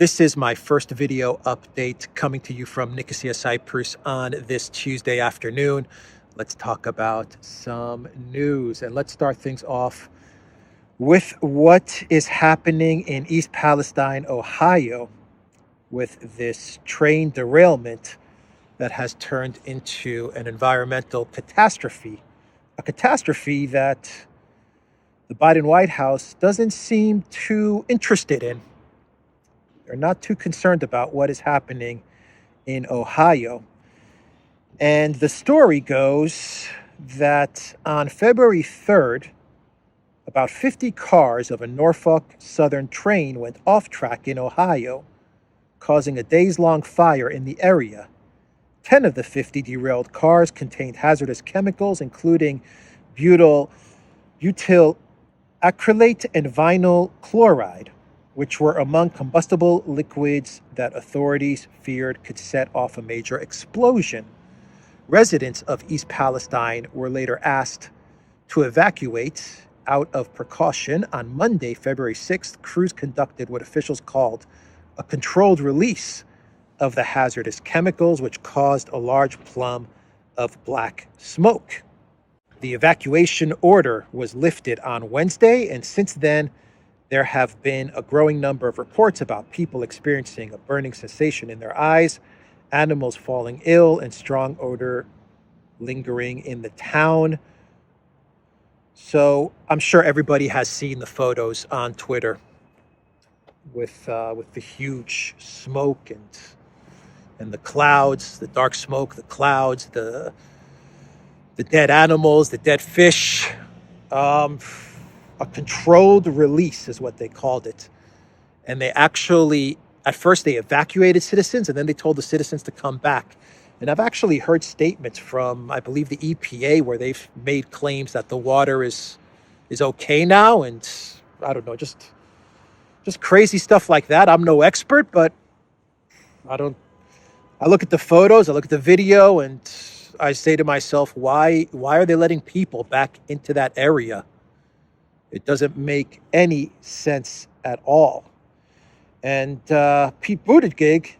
This is my first video update coming to you from Nicosia, Cyprus on this Tuesday afternoon. Let's talk about some news, and let's start things off with what is happening in East Palestine, Ohio, with this train derailment that has turned into an environmental catastrophe, a catastrophe that the Biden White House doesn't seem too interested in. They're not too concerned about what is happening in Ohio. And the story goes that on February 3rd, about 50 cars of a Norfolk Southern train went off track in Ohio, causing a days-long fire in the area. 10 of the 50 derailed cars contained hazardous chemicals, including butyl acrylate and vinyl chloride, which were among combustible liquids that authorities feared could set off a major explosion. Residents of East Palestine were later asked to evacuate out of precaution. On Monday, February 6th, crews conducted what officials called a controlled release of the hazardous chemicals, which caused a large plume of black smoke. The evacuation order was lifted on Wednesday, and since then, there have been a growing number of reports about people experiencing a burning sensation in their eyes, animals falling ill, and strong odor lingering in the town. So I'm sure everybody has seen the photos on Twitter with the huge smoke and the clouds, the dark smoke, the clouds, the dead animals, the dead fish. A controlled release is what they called it. And they actually, at first they evacuated citizens, and then they told the citizens to come back. And I've actually heard statements from, I believe, the EPA, where they've made claims that the water is okay now. And I don't know, just crazy stuff like that. I'm no expert, but I look at the photos, I look at the video, and I say to myself, why are they letting people back into that area? It doesn't make any sense at all. And Pete Buttigieg,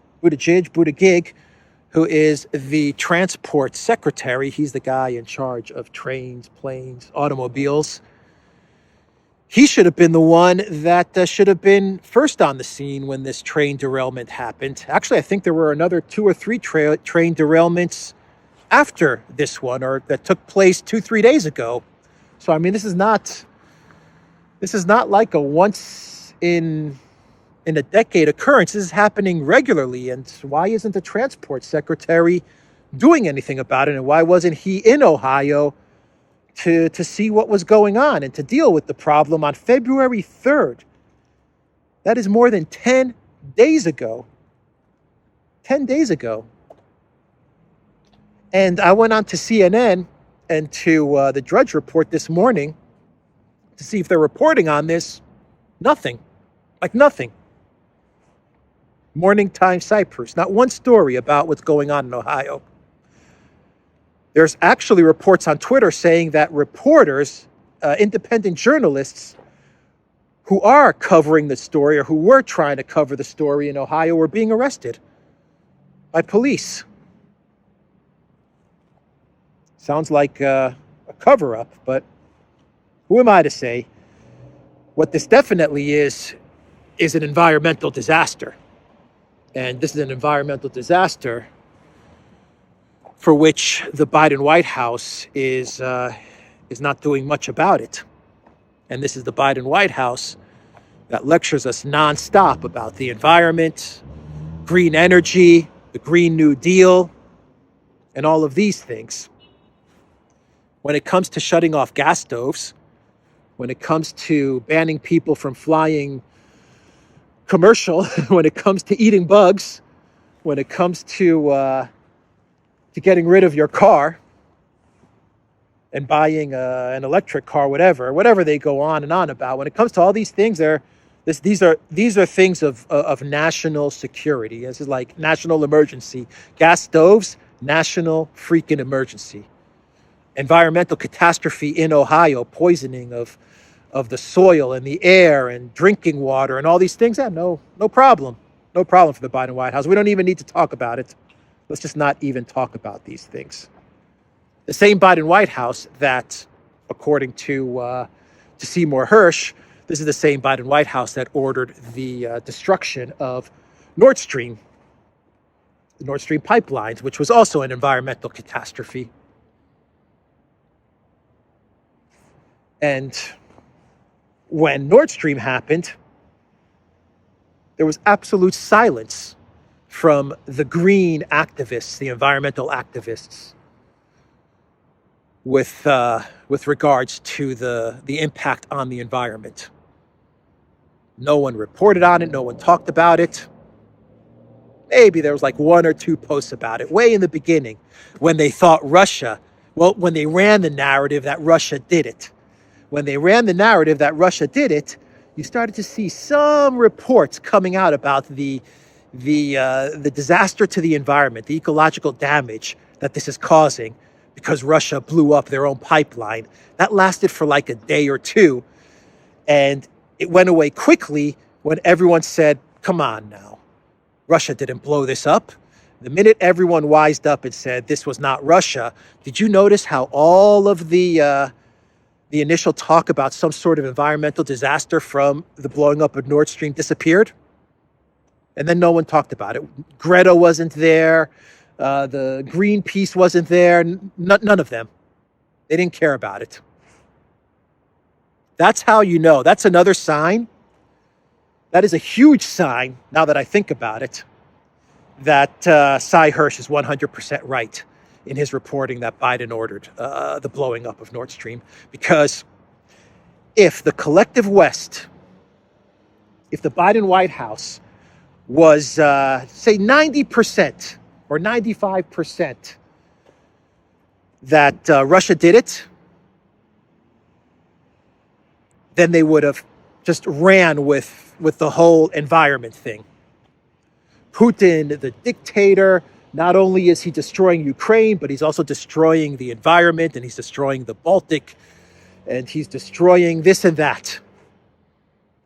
who is the transport secretary, he's the guy in charge of trains, planes, automobiles. He should have been the one that should have been first on the scene when this train derailment happened. Actually, I think there were another 2 or 3 train derailments after this one, or that took place 2-3 days ago. So, I mean, this is not like a once in a decade occurrence. This is happening regularly. And why isn't the transport secretary doing anything about it? And why wasn't he in Ohio to see what was going on and to deal with the problem on February 3rd? That is more than 10 days ago. 10 days ago. And I went on to CNN and to the Drudge Report this morning to see if they're reporting on this. Nothing. Like nothing. Morning Time Cyprus. Not one story about what's going on in Ohio. There's actually reports on Twitter saying that reporters, independent journalists who are covering the story or who were trying to cover the story in Ohio were being arrested by police. Sounds like a cover-up, but who am I to say? What this definitely is an environmental disaster. And this is an environmental disaster for which the Biden White House is not doing much about it. And this is the Biden White House that lectures us nonstop about the environment, green energy, the Green New Deal, and all of these things. When it comes to shutting off gas stoves, when it comes to banning people from flying commercial, when it comes to eating bugs, when it comes to getting rid of your car and buying an electric car, whatever they go on and on about. When it comes to all these things, these are things of national security. This is like national emergency. Gas stoves, national freaking emergency. Environmental catastrophe in Ohio, poisoning of the soil and the air and drinking water and all these things. Yeah, no problem. No problem for the Biden White House. We don't even need to talk about it. Let's just not even talk about these things. The same Biden White House that, according to Seymour Hersh, this is the same Biden White House that ordered the destruction of Nord Stream, the Nord Stream pipelines, which was also an environmental catastrophe. And when Nord Stream happened, there was absolute silence from the green activists, the environmental activists, with regards to the impact on the environment. No one reported on it. No one talked about it. Maybe there was like one or two posts about it way in the beginning when they thought Russia, when they ran the narrative that Russia did it. When they ran the narrative that Russia did it, you started to see some reports coming out about the disaster to the environment, the ecological damage that this is causing because Russia blew up their own pipeline. That lasted for like a day or two, and it went away quickly when everyone said, come on now, Russia didn't blow this up. The minute everyone wised up and said this was not Russia, did you notice how all of the initial talk about some sort of environmental disaster from the blowing up of Nord Stream disappeared? And then no one talked about it. Greta wasn't there. The Greenpeace wasn't there. None of them. They didn't care about it. That's how you know. That's another sign. That is a huge sign, now that I think about it, that Cy Hersh is 100% right in his reporting that Biden ordered the blowing up of Nord Stream. Because if the collective West, if the Biden White House was, say, 90% or 95% that Russia did it, then they would have just ran with the whole environment thing. Putin, the dictator, not only is he destroying Ukraine, but he's also destroying the environment, and he's destroying the Baltic, and he's destroying this and that.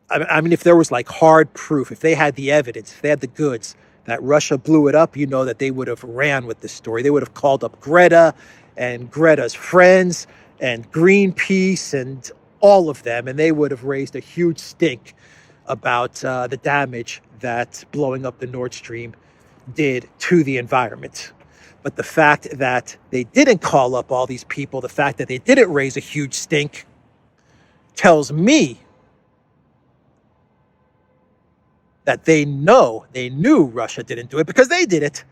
I mean, if there was like hard proof, if they had the evidence, if they had the goods that Russia blew it up, you know that they would have ran with this story. They would have called up Greta and Greta's friends and Greenpeace and all of them, and they would have raised a huge stink about the damage that blowing up the Nord Stream did to the environment. But the fact that they didn't call up all these people, the fact that they didn't raise a huge stink, tells me that they knew Russia didn't do it because they did it.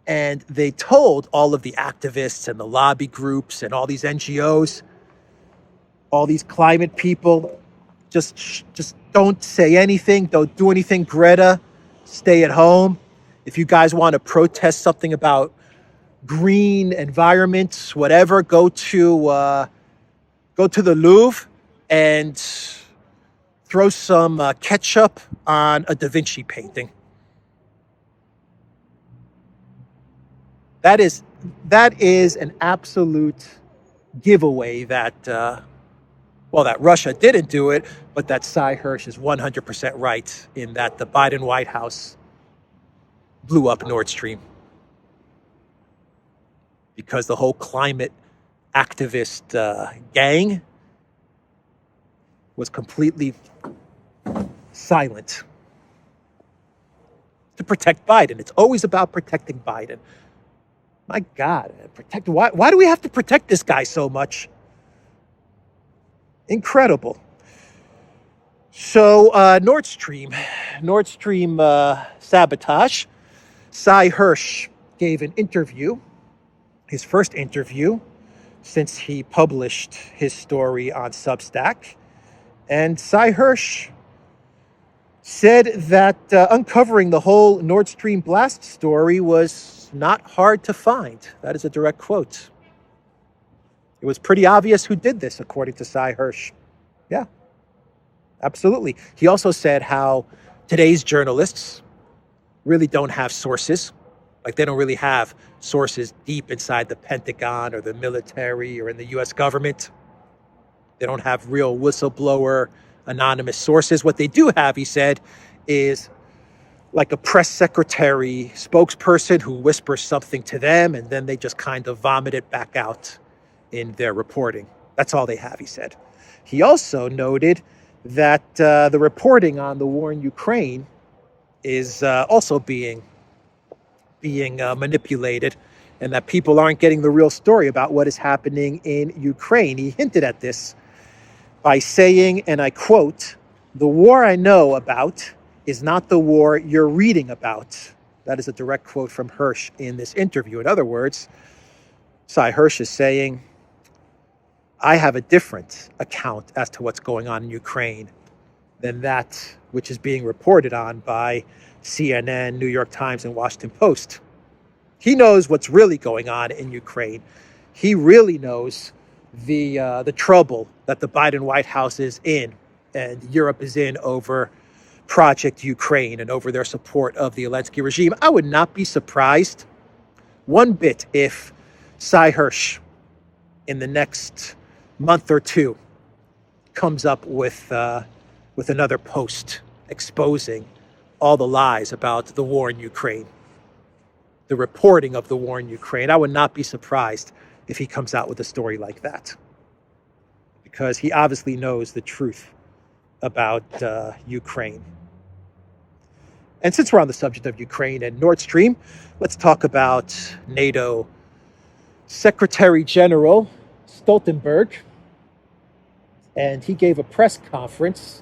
And they told all of the activists and the lobby groups and all these NGOs, all these climate people, just don't say anything, don't do anything. Greta, stay at home. If you guys want to protest something about green environments, whatever, go to the Louvre and throw some ketchup on a Da Vinci painting. That is an absolute giveaway that that Russia didn't do it, but that Cy Hersh is 100% right in that the Biden White House blew up Nord Stream. Because the whole climate activist gang was completely silent to protect Biden. It's always about protecting Biden. My God, why do we have to protect this guy so much? Incredible. So Nord Stream sabotage. Cy Hersh gave an interview, his first interview since he published his story on Substack. And Cy Hersh said that uncovering the whole Nord Stream blast story was not hard to find. That is a direct quote. It was pretty obvious who did this, according to Cy Hersh. Yeah, absolutely. He also said how today's journalists really don't have sources. Like, they don't really have sources deep inside the Pentagon or the military or in the U.S. government. They don't have real whistleblower, anonymous sources. What they do have, he said, is like a press secretary spokesperson who whispers something to them and then they just kind of vomit it back out in their reporting. That's all they have, he said. He also noted that the reporting on the war in Ukraine is also being manipulated, and that people aren't getting the real story about what is happening in Ukraine. He hinted at this by saying, and I quote, "The war I know about is not the war you're reading about." That is a direct quote from Hirsch in this interview. In other words, Cy Hirsch is saying, I have a different account as to what's going on in Ukraine than that which is being reported on by CNN, New York Times, and Washington Post. He knows what's really going on in Ukraine. He really knows the trouble that the Biden White House is in and Europe is in over Project Ukraine and over their support of the Zelensky regime. I would not be surprised one bit if Cy Hirsch in the next month or two comes up with another post exposing all the lies about the war in Ukraine, the reporting of the war in Ukraine. I would not be surprised if he comes out with a story like that, because he obviously knows the truth about Ukraine. And since we're on the subject of Ukraine and Nord Stream, let's talk about NATO Secretary General Stoltenberg. And he gave a press conference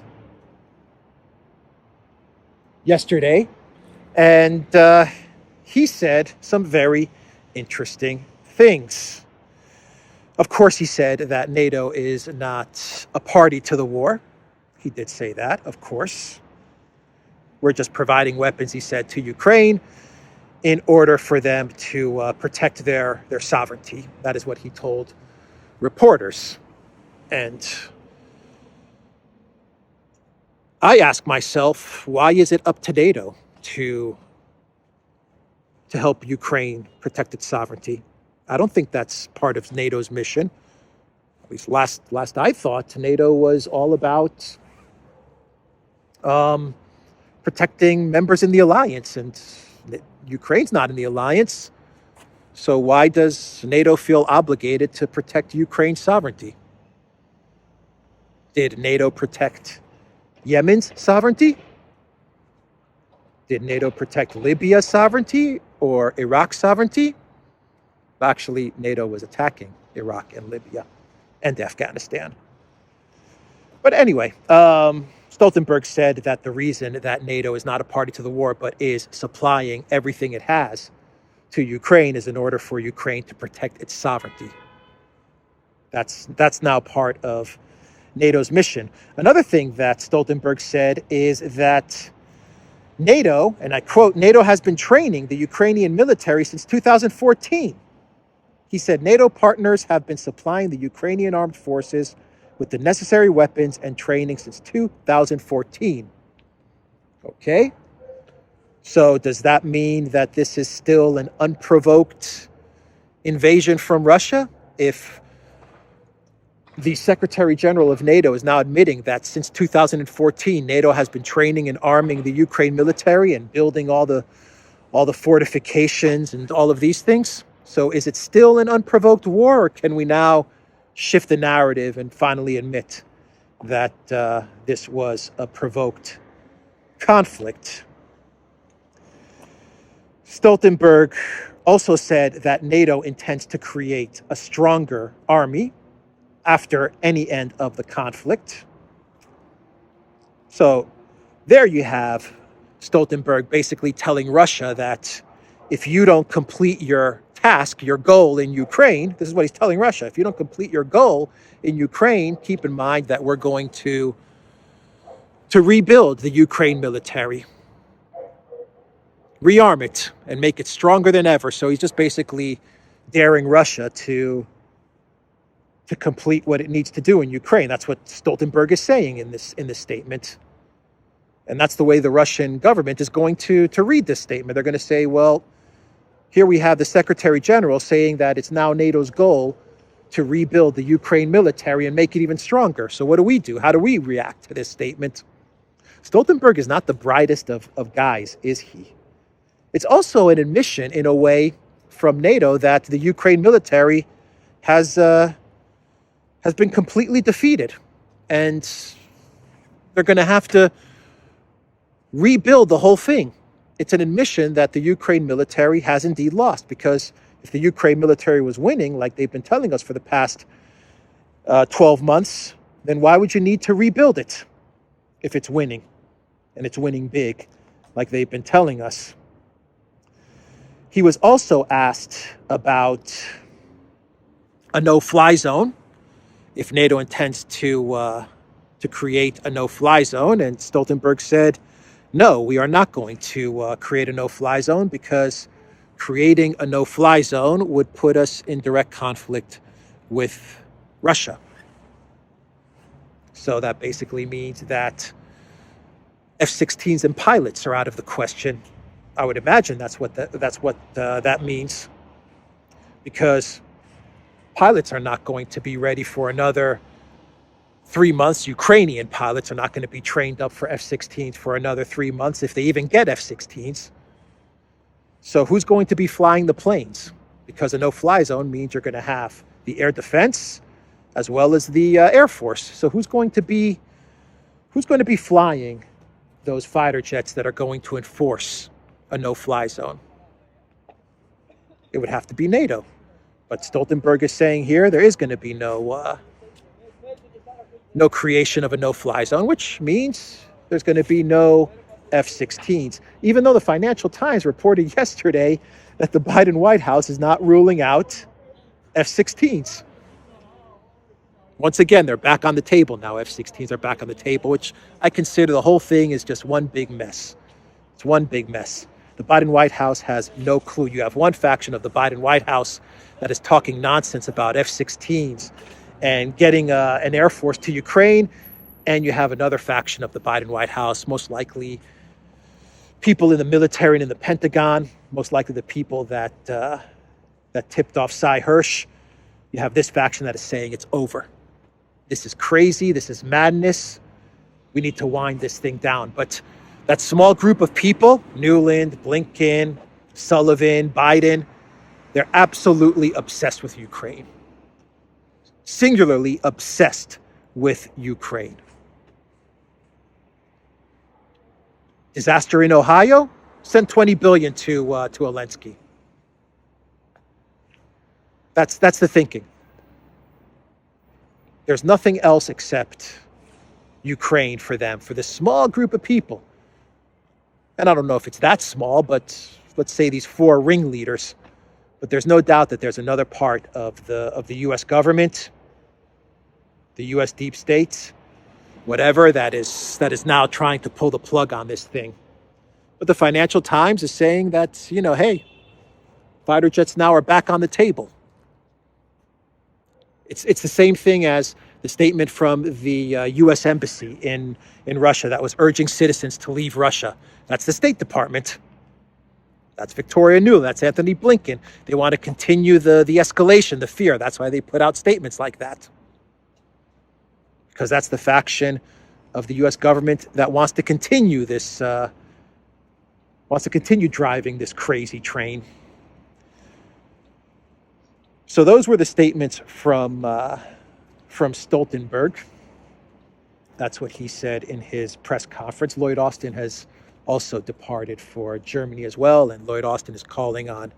yesterday, and he said some very interesting things. Of course, he said that NATO is not a party to the war. He did say that, of course. We're just providing weapons, he said, to Ukraine in order for them to protect their sovereignty. That is what he told reporters. And I ask myself, why is it up to NATO to help Ukraine protect its sovereignty? I don't think that's part of NATO's mission. At least last I thought, NATO was all about protecting members in the alliance, and Ukraine's not in the alliance. So why does NATO feel obligated to protect Ukraine's sovereignty? Did NATO protect Yemen's sovereignty? Did NATO protect Libya's sovereignty or Iraq's sovereignty? Actually, NATO was attacking Iraq and Libya and Afghanistan. But anyway, Stoltenberg said that the reason that NATO is not a party to the war but is supplying everything it has to Ukraine is in order for Ukraine to protect its sovereignty. That's now part of NATO's mission. Another thing that Stoltenberg said is that NATO, and I quote, NATO has been training the Ukrainian military since 2014. He said NATO partners have been supplying the Ukrainian armed forces with the necessary weapons and training since 2014. Okay? So does that mean that this is still an unprovoked invasion from Russia? If the Secretary General of NATO is now admitting that since 2014, NATO has been training and arming the Ukraine military and building all the fortifications and all of these things. So is it still an unprovoked war, or can we now shift the narrative and finally admit that this was a provoked conflict? Stoltenberg also said that NATO intends to create a stronger army after any end of the conflict. So there you have Stoltenberg basically telling Russia that if you don't complete your task, your goal in Ukraine, this is what he's telling Russia, if you don't complete your goal in Ukraine, keep in mind that we're going to rebuild the Ukraine military, rearm it, and make it stronger than ever. So he's just basically daring Russia to complete what it needs to do in Ukraine. That's what Stoltenberg is saying in this statement. And that's the way the Russian government is going to read this statement. They're going to say, well, here we have the Secretary General saying that it's now NATO's goal to rebuild the Ukraine military and make it even stronger. So what do we do? How do we react to this statement? Stoltenberg is not the brightest of guys, is he? It's also an admission, in a way, from NATO that the Ukraine military has been completely defeated, and they're going to have to rebuild the whole thing. It's an admission that the Ukraine military has indeed lost, because if the Ukraine military was winning, like they've been telling us for the past 12 months, then why would you need to rebuild it if it's winning, and it's winning big, like they've been telling us? He was also asked about a no-fly zone, if NATO intends to create a no-fly zone, and Stoltenberg said, no, we are not going to create a no-fly zone, because creating a no-fly zone would put us in direct conflict with Russia. So that basically means that F-16s and pilots are out of the question. I would imagine that's what that means, because pilots are not going to be ready for another 3 months. Ukrainian pilots are not going to be trained up for F-16s for another 3 months, if they even get F-16s. So who's going to be flying the planes? Because a no-fly zone means you're going to have the air defense as well as the Air Force. So who's going to be flying those fighter jets that are going to enforce a no-fly zone? It would have to be NATO. But Stoltenberg is saying here there is going to be no creation of a no-fly zone, which means there's going to be no F-16s. Even though the Financial Times reported yesterday that the Biden White House is not ruling out F-16s. Once again, they're back on the table now. F-16s are back on the table, which I consider the whole thing is just one big mess. It's one big mess. The Biden White House has no clue. You have one faction of the Biden White House that is talking nonsense about F-16s and getting an Air Force to Ukraine, and you have another faction of the Biden White House, most likely people in the military and in the Pentagon, most likely the people that tipped off Cy Hirsch. You have this faction that is saying it's over. This is crazy. This is madness. We need to wind this thing down. But that small group of people, Newland, Blinken, Sullivan, Biden, they're absolutely obsessed with Ukraine. Singularly obsessed with Ukraine. Disaster in Ohio? Send $20 billion to Zelensky. That's the thinking. There's nothing else except Ukraine for them, for this small group of people. And I don't know if it's that small, but let's say these 4 ringleaders. But there's no doubt that there's another part of the U.S. government, the U.S. deep state, whatever, that is now trying to pull the plug on this thing. But the Financial Times is saying that, hey, fighter jets now are back on the table. It's the same thing as the statement from the U.S. Embassy in Russia that was urging citizens to leave Russia. That's the State Department. That's Victoria Nuland. That's Anthony Blinken. They want to continue the escalation, the fear. That's why they put out statements like that. Because that's the faction of the U.S. government that wants to continue this, wants to continue driving this crazy train. So those were the statements from Stoltenberg. That's what he said in his press conference. Lloyd Austin has also departed for Germany as well, and Lloyd Austin is calling on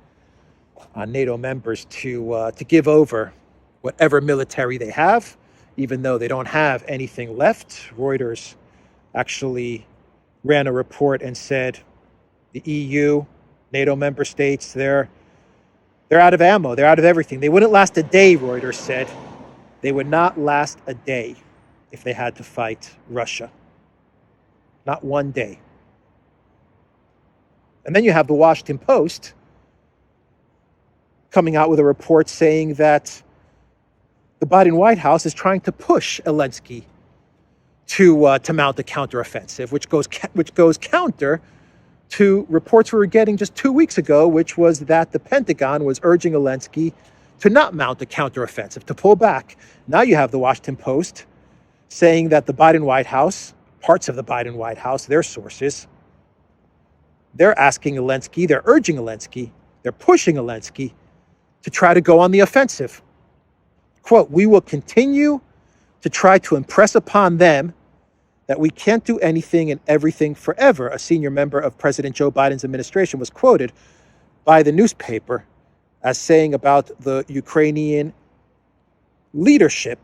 NATO members to give over whatever military they have, even though they don't have anything left. Reuters actually ran a report and said the EU, NATO member states, they're out of ammo. They're out of everything. They wouldn't last a day, Reuters said. They would not last a day if they had to fight Russia. Not one day. And then you have the Washington Post coming out with a report saying that the Biden White House is trying to push Zelensky to mount a counteroffensive, which goes counter to reports we were getting just 2 weeks ago, which was that the Pentagon was urging Zelensky to not mount a counteroffensive, to pull back. Now you have the Washington Post saying that the Biden White House, parts of the Biden White House, their sources, they're asking Zelensky, they're urging Zelensky, they're pushing Zelensky to try to go on the offensive. Quote, "We will continue to try to impress upon them that we can't do anything and everything forever," a senior member of President Joe Biden's administration was quoted by the newspaper as saying about the Ukrainian leadership.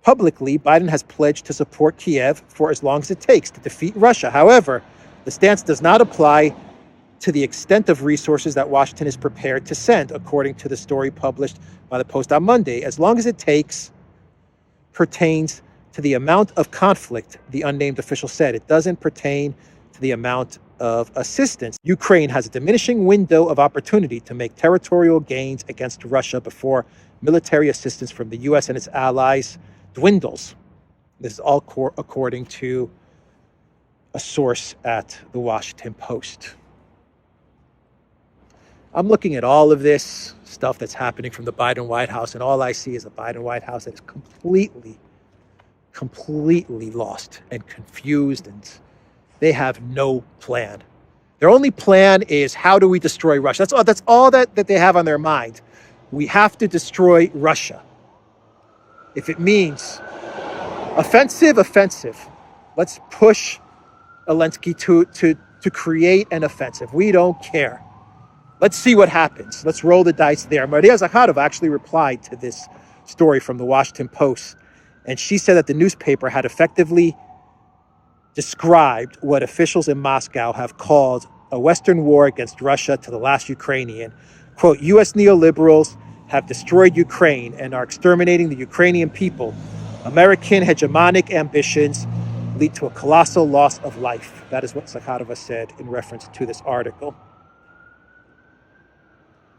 Publicly, Biden has pledged to support Kiev for as long as it takes to defeat Russia. However, the stance does not apply to the extent of resources that Washington is prepared to send, according to the story published by the Post on Monday. As long as it takes pertains to the amount of conflict, the unnamed official said. It doesn't pertain to the amount of assistance. Ukraine has a diminishing window of opportunity to make territorial gains against Russia before military assistance from the U.S. and its allies dwindles. This is all according to a source at the Washington Post. I'm looking at all of this stuff that's happening from the Biden White House, and all I see is a Biden White House that is completely lost and confused, and they have no plan. Their only plan is, how do we destroy Russia? That's all that they have on their mind. We have to destroy Russia. If it means offensive. Let's push Zelensky to create an offensive. We don't care. Let's see what happens. Let's roll the dice there. Maria Zakharova actually replied to this story from the Washington Post, and she said that the newspaper had effectively described what officials in Moscow have called a Western war against Russia to the last Ukrainian. Quote, "U.S. neoliberals have destroyed Ukraine and are exterminating the Ukrainian people. American hegemonic ambitions lead to a colossal loss of life." That is what Zakharova said in reference to this article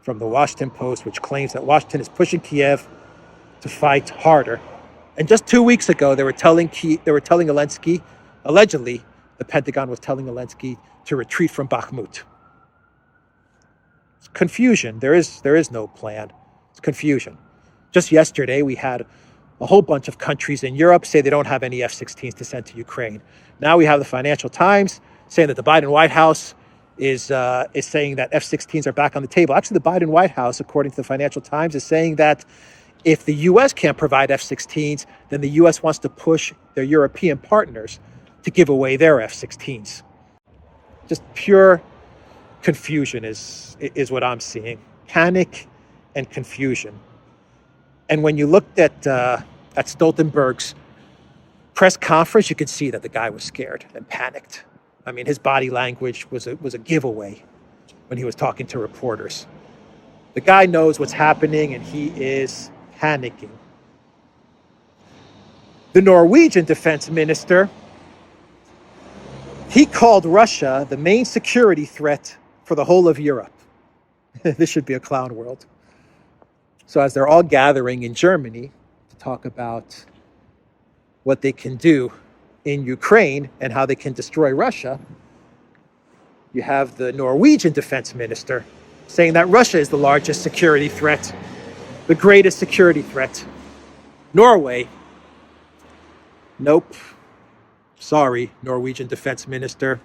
from the Washington Post, which claims that Washington is pushing Kiev to fight harder. And just 2 weeks ago, they were telling Zelensky, allegedly, the Pentagon was telling Zelensky to retreat from Bakhmut. It's confusion. There is no plan. It's confusion. Just yesterday, we had a whole bunch of countries in Europe say they don't have any F-16s to send to Ukraine. Now we have the Financial Times saying that the Biden White House is saying that F-16s are back on the table. Actually, the Biden White House, according to the Financial Times, is saying that if the U.S. can't provide F-16s, then the U.S. wants to push their European partners to give away their F-16s. Just pure confusion is what I'm seeing. Panic and confusion. And when you looked at Stoltenberg's press conference, you could see that the guy was scared and panicked. I mean, his body language was a giveaway when he was talking to reporters. The guy knows what's happening, and he is panicking. The Norwegian defense minister, he called Russia the main security threat for the whole of Europe. This should be a clown world. So as they're all gathering in Germany to talk about what they can do in Ukraine and how they can destroy Russia, you have the Norwegian defense minister saying that Russia is the largest security threat, the greatest security threat. Norway, nope. Sorry, Norwegian defense minister.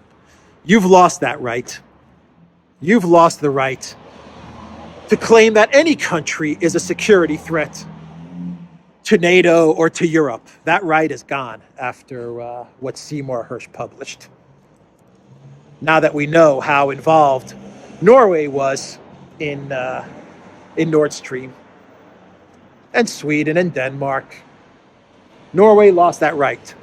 You've lost that right. You've lost the right to claim that any country is a security threat to NATO or to Europe. That right is gone after what Seymour Hersh published. Now that we know how involved Norway was in Nord Stream, and Sweden and Denmark, Norway lost that right.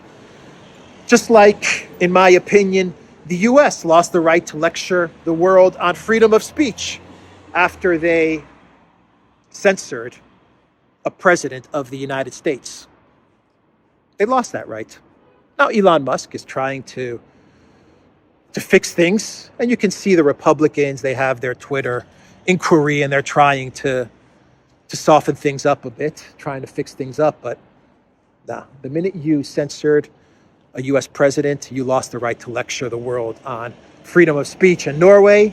Just like, in my opinion, the U.S. lost the right to lecture the world on freedom of speech after they censored a president of the United States. They lost that right. Now Elon Musk is trying to fix things, and you can see the Republicans, they have their Twitter inquiry, and they're trying to soften things up a bit, trying to fix things up. But nah, the minute you censored a U.S. president, you lost the right to lecture the world on freedom of speech. And Norway,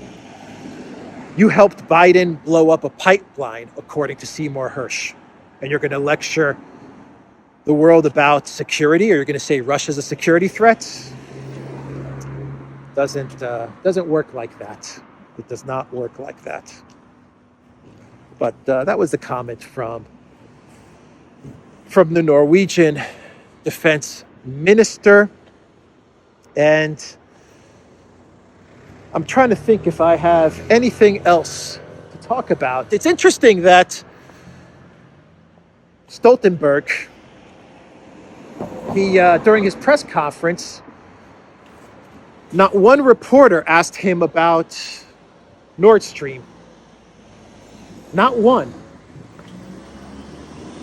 you helped Biden blow up a pipeline, according to Seymour Hersh. And you're going to lecture the world about security, or you're going to say Russia's a security threat. Doesn't work like that. It does not work like that. But that was the comment from the Norwegian defense minister. And I'm trying to think if I have anything else to talk about. It's interesting that Stoltenberg, he during his press conference, not one reporter asked him about Nord Stream. Not one.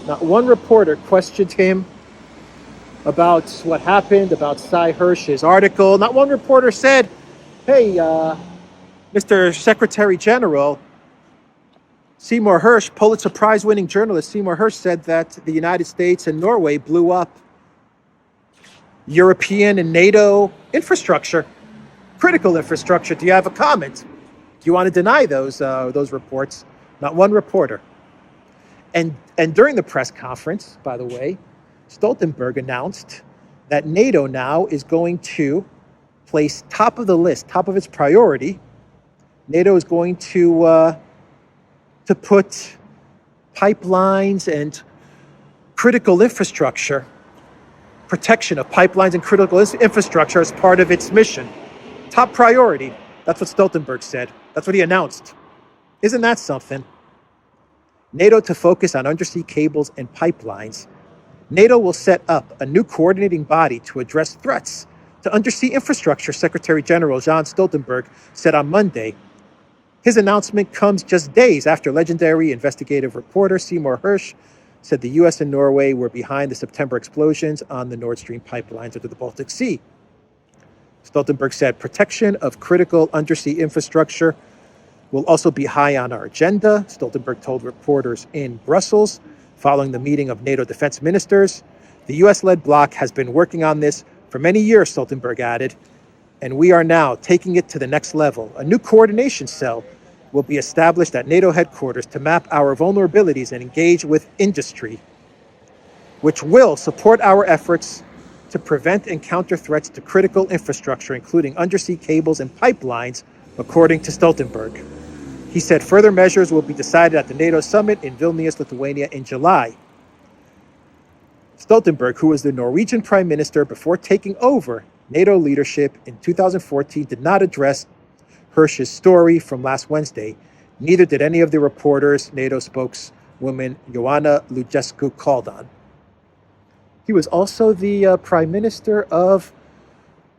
Not one reporter questioned him about what happened, about Cy Hirsch's article. Not one reporter said, hey, Mr. Secretary General, Seymour Hersh, Pulitzer Prize-winning journalist Seymour Hersh, said that the United States and Norway blew up European and NATO infrastructure, critical infrastructure. Do you have a comment? Do you want to deny those reports? Not one reporter. And during the press conference, by the way, Stoltenberg announced that NATO now is going to place top of the list, top of its priority. NATO is going to put pipelines and critical infrastructure, protection of pipelines and critical infrastructure as part of its mission. Top priority. That's what Stoltenberg said. That's what he announced. Isn't that something? NATO to focus on undersea cables and pipelines. NATO will set up a new coordinating body to address threats to undersea infrastructure, Secretary General Jens Stoltenberg said on Monday. His announcement comes just days after legendary investigative reporter Seymour Hersh said the U.S. and Norway were behind the September explosions on the Nord Stream pipelines into the Baltic Sea. Stoltenberg said protection of critical undersea infrastructure will also be high on our agenda, Stoltenberg told reporters in Brussels following the meeting of NATO defense ministers. The U.S.-led bloc has been working on this for many years, Stoltenberg added, and we are now taking it to the next level. A new coordination cell will be established at NATO headquarters to map our vulnerabilities and engage with industry, which will support our efforts to prevent and counter threats to critical infrastructure, including undersea cables and pipelines, according to Stoltenberg. He said further measures will be decided at the NATO summit in Vilnius, Lithuania in July. Stoltenberg, who was the Norwegian prime minister before taking over NATO leadership in 2014, did not address Hersh's story from last Wednesday. Neither did any of the reporters NATO spokeswoman Joanna Lugescu called on. He was also the prime minister of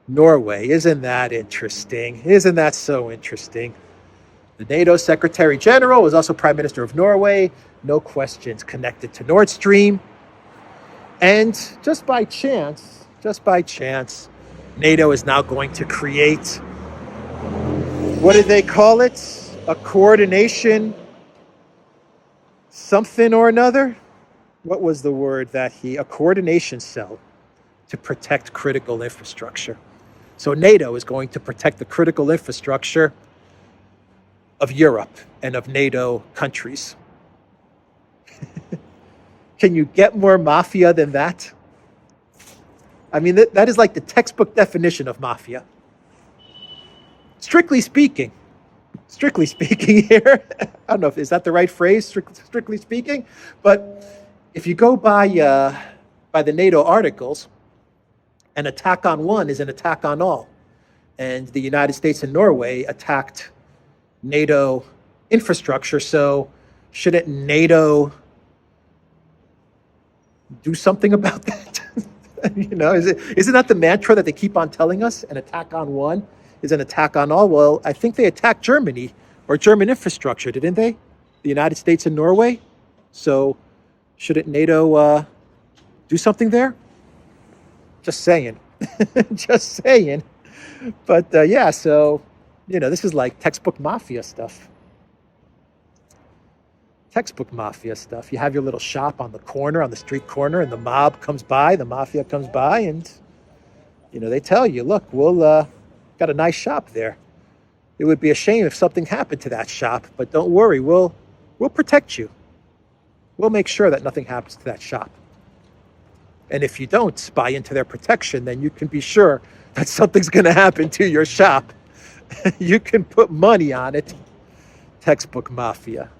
Norway. Isn't that interesting? Isn't that so interesting? The NATO Secretary General was also Prime Minister of Norway. No questions connected to Nord Stream. And just by chance, NATO is now going to create, what did they call it? A coordination something or another? What was the word a coordination cell to protect critical infrastructure. So NATO is going to protect the critical infrastructure of Europe and of NATO countries. Can you get more mafia than that? I mean, that is like the textbook definition of mafia. Strictly speaking here, I don't know if is that the right phrase, strictly speaking, but if you go by the NATO articles, an attack on one is an attack on all. And the United States and Norway attacked NATO infrastructure, so shouldn't NATO do something about that? Isn't that the mantra that they keep on telling us? An attack on one is an attack on all. Well, I think they attacked Germany or German infrastructure, didn't they? The United States and Norway. So shouldn't NATO do something there? Just saying. Just saying. But so, this is like textbook mafia stuff. Textbook mafia stuff. You have your little shop on the street corner, and the mob comes by, the mafia comes by, and, they tell you, look, we'll got a nice shop there. It would be a shame if something happened to that shop, but don't worry, we'll protect you. We'll make sure that nothing happens to that shop. And if you don't buy into their protection, then you can be sure that something's going to happen to your shop. You can put money on it. Textbook mafia.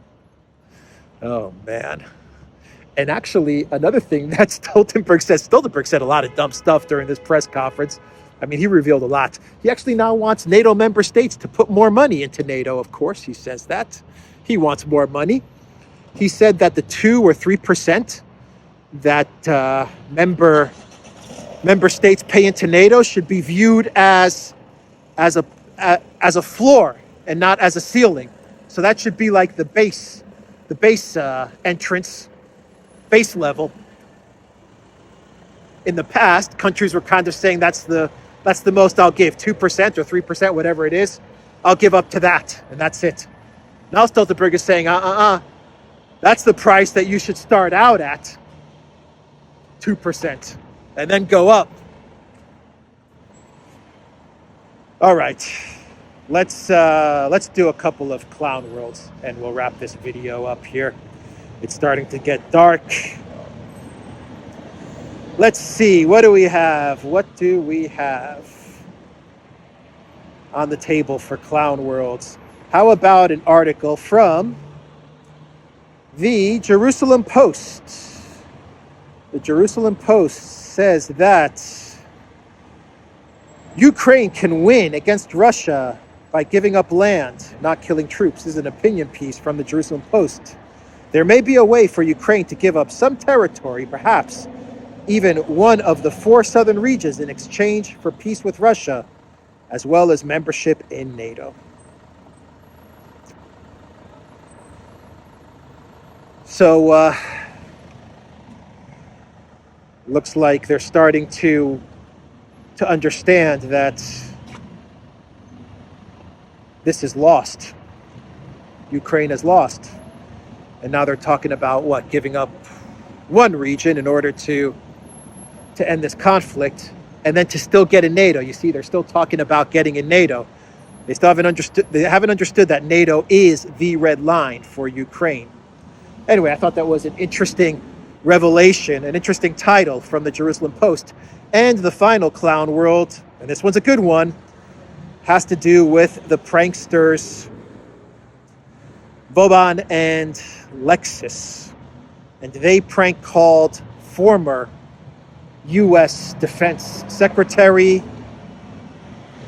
Oh, man. And actually, another thing that Stoltenberg said a lot of dumb stuff during this press conference. I mean, he revealed a lot. He actually now wants NATO member states to put more money into NATO, of course. He says that. He wants more money. He said that the 2 or 3% that member states pay into NATO should be viewed as a floor and not as a ceiling. So that should be like the base entrance, base level. In the past, countries were kind of saying that's the most I'll give, 2% or 3%, whatever it is. I'll give up to that, and that's it. Now Stoltenberg is saying, that's the price that you should start out at, 2%, and then go up. All right, let's do a couple of clown worlds, and we'll wrap this video up here. It's starting to get dark. Let's see, what do we have? What do we have on the table for clown worlds? How about an article from the Jerusalem Post? The Jerusalem Post says that Ukraine can win against Russia by giving up land, not killing troops. This is an opinion piece from the Jerusalem Post. There may be a way for Ukraine to give up some territory, perhaps even one of the 4 southern regions, in exchange for peace with Russia, as well as membership in NATO. So, looks like they're starting to understand that this is lost. Ukraine has lost. And now they're talking about what? Giving up one region in order to end this conflict, and then to still get in NATO. You see, they're still talking about getting in NATO. They haven't understood that NATO is the red line for Ukraine. Anyway, I thought that was an interesting revelation, an interesting title from the Jerusalem Post. And the final clown world, and this one's a good one, has to do with the pranksters Voban and Lexis. And they prank called former U.S. Defense Secretary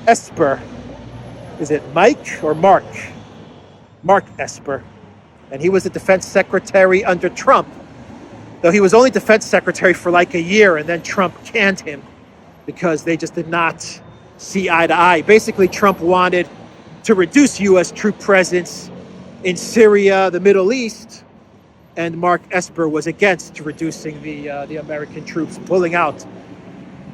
Esper. Is it Mike or Mark? Mark Esper. And he was the defense secretary under Trump, though he was only defense secretary for like a year, and then Trump canned him because they just did not see eye to eye. Basically, Trump wanted to reduce U.S. troop presence in Syria, the Middle East, and Mark Esper was against reducing the American troops, pulling out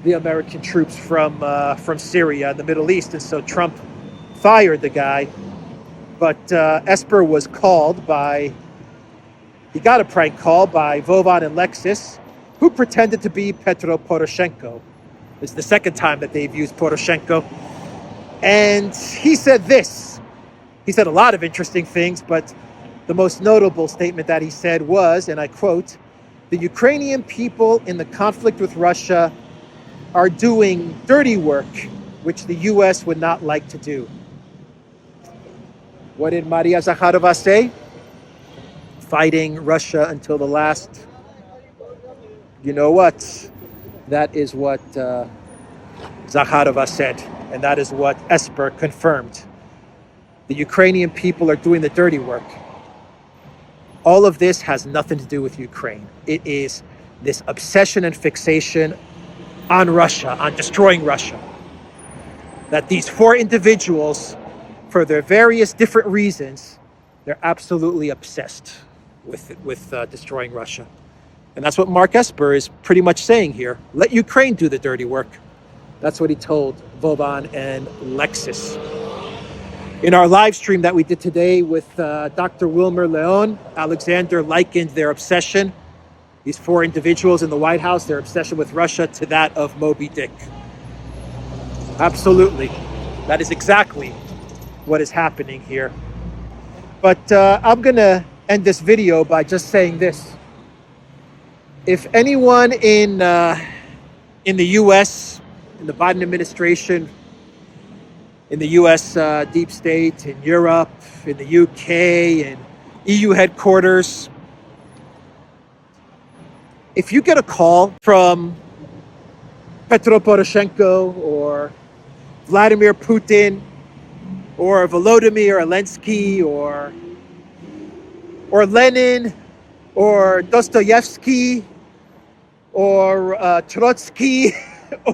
the American troops from Syria and the Middle East. And so Trump fired the guy. But Esper was he got a prank call by Voban and Lexis, who pretended to be Petro Poroshenko. It's the second time that they've used Poroshenko. And he said this. He said a lot of interesting things, but the most notable statement that he said was, and I quote, "The Ukrainian people in the conflict with Russia are doing dirty work, which the U.S. would not like to do." What did Maria Zakharova say? Fighting Russia until the last. You know what? That is what Zakharova said, and that is what Esper confirmed. The Ukrainian people are doing the dirty work. All of this has nothing to do with Ukraine. It is this obsession and fixation on Russia, on destroying Russia. That these 4 individuals, for their various different reasons, they're absolutely obsessed with destroying Russia. And that's what Mark Esper is pretty much saying here. Let Ukraine do the dirty work. That's what he told Voban and Lexis. In our live stream that we did today with Dr. Wilmer Leon, Alexander likened their obsession, these 4 individuals in the White House, their obsession with Russia, to that of Moby Dick. Absolutely. That is exactly what is happening here. But I'm going to end this video by just saying this. If anyone in the U.S., in the Biden administration, in the U.S. Deep state, in Europe, in the U.K., and EU headquarters, if you get a call from Petro Poroshenko or Vladimir Putin or Volodymyr Zelensky or Lenin or Dostoevsky or Trotsky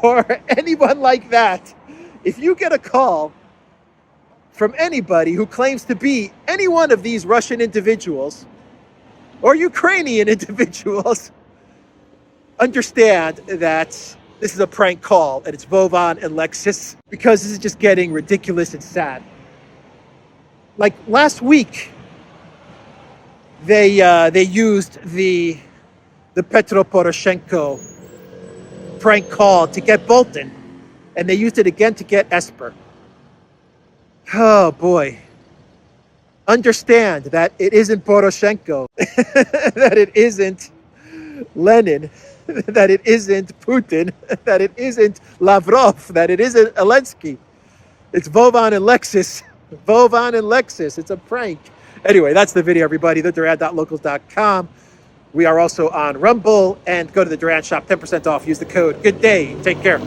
or anyone like that, if you get a call from anybody who claims to be any one of these Russian individuals or Ukrainian individuals, understand that this is a prank call and it's Vovan and Lexus, because this is just getting ridiculous and sad. Like last week, they used the Petro Poroshenko prank call to get Bolton, and they used it again to get Esper. Oh boy. Understand that it isn't Poroshenko, that it isn't Lenin, that it isn't Putin, that it isn't Lavrov, that it isn't Zelensky. It's Vovan and Lexus. Vovan and Lexus. It's a prank. Anyway, that's the video, everybody. TheDuran.locals.com. We are also on Rumble, and go to the Duran shop, 10% off. Use the code. Good day. Take care.